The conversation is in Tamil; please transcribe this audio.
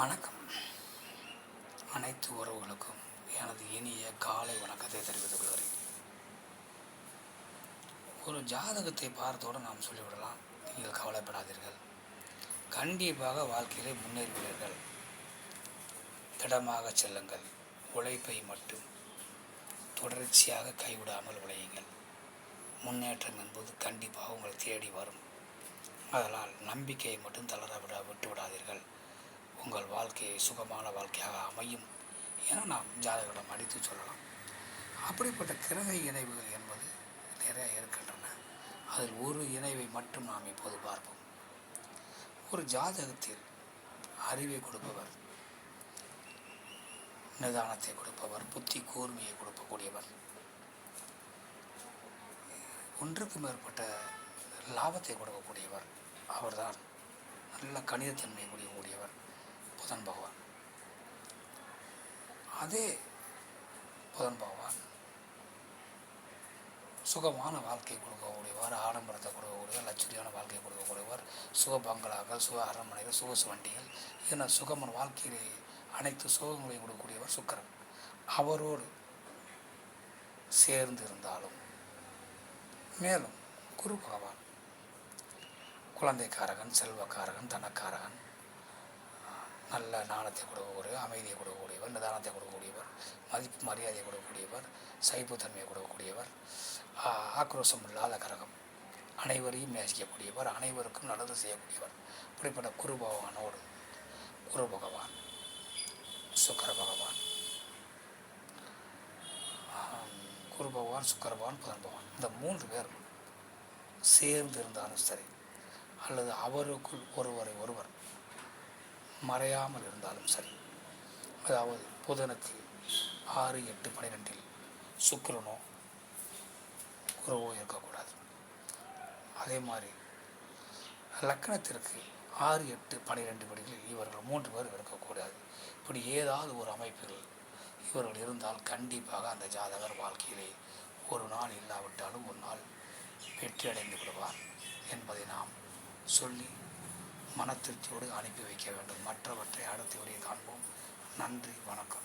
வணக்கம். அனைத்து உறவுகளுக்கும் எனது இனிய காலை வணக்கத்தை தெரிவித்துக் கொள்கிறேன். ஒரு ஜாதகத்தை பார்த்தோடு நாம் சொல்லிவிடலாம், நீங்கள் கவலைப்படாதீர்கள், கண்டிப்பாக வாழ்க்கையிலே முன்னேறுவீர்கள், திடமாக செல்லுங்கள், உழைப்பை மட்டும் தொடர்ச்சியாக கைவிடாமல் உழையுங்கள், முன்னேற்றம் என்பது கண்டிப்பாக உங்களை தேடி வரும். அதனால் நம்பிக்கையை மட்டும் விட்டு விடாதீர்கள். உங்கள் வாழ்க்கையை சுகமான வாழ்க்கையாக அமையும் என நாம் ஜாதகரிடம் அடித்து சொல்லலாம். அப்படிப்பட்ட கிரக இணைவுகள் என்பது நிறைய இருக்கின்றன. அதில் ஒரு இணைவை மட்டும் நாம் இப்போது பார்ப்போம். ஒரு ஜாதகத்தில் அறிவை கொடுப்பவர், நிதானத்தை கொடுப்பவர், புத்தி கூர்மையை கொடுக்கக்கூடியவர், ஒன்றுக்கு மேற்பட்ட லாபத்தை கொடுக்கக்கூடியவர், அவர்தான் நல்ல கணிதத்தன்மையை கொடுக்கக்கூடியவர் புதன் பகவான். அதே புதன் பகவான் சுகமான வாழ்க்கை கொடுக்கக்கூடியவர், ஆடம்பரத்தை கொடுக்கக்கூடியவர், லட்சுரியான வாழ்க்கையை கொடுக்கக்கூடியவர், சுக பங்களாக்கள், சுக அரண்மனைகள், சுகசு வண்டிகள் என சுகமான வாழ்க்கையிலே அனைத்து சுகங்களையும் கொடுக்கக்கூடியவர் சுக்கிரன். அவரோடு சேர்ந்து இருந்தாலும் மேலும் குரு பகவான் குழந்தைக்காரகன், செல்வக்காரகன், தனக்காரகன், நல்ல நாணத்தை கொடுக்கக்கூடியவர், அமைதியை கொடுக்கக்கூடியவர், நிதானத்தை கொடுக்கக்கூடியவர், மதிப்பு மரியாதையை கொடுக்கக்கூடியவர், சைப்புத்தன்மையை கொடுக்கக்கூடியவர், ஆக்ரோஷம் இல்லாத கரகம், அனைவரையும் நேசிக்கக்கூடியவர், அனைவருக்கும் நல்லது செய்யக்கூடியவர். இப்படிப்பட்ட குரு பகவானோடு குரு பகவான், சுக்கர பகவான், குரு பகவான், சுக்கர பகவான், புதன் பகவான், இந்த மூன்று பேரும் சேர்ந்து இருந்தாலும் சரி, அல்லது அவருக்குள் ஒருவரை ஒருவர் மறையாமல் இருந்தாலும் சரி, அதாவது புதனுக்கு 6, 8, 12 சுக்கிரனோ குருவோ இருக்கக்கூடாது. அதே மாதிரி லக்னத்திற்கு 6, 8, 12 படிகளில் இவர்கள் 3 பேர் இருக்கக்கூடாது. இப்படி ஏதாவது ஒரு அமைப்புகள் இவர்கள் இருந்தால் கண்டிப்பாக அந்த ஜாதகர் வாழ்க்கையிலே ஒரு நாள் இல்லாவிட்டாலும் ஒரு நாள் வெற்றி அடைந்து விடுவார் என்பதை நாம் சொல்லி மனத்திருப்தியோடு அனுப்பி வைக்க வேண்டும். மற்றவற்றை அடுத்த வழியை காண்போம். நன்றி, வணக்கம்.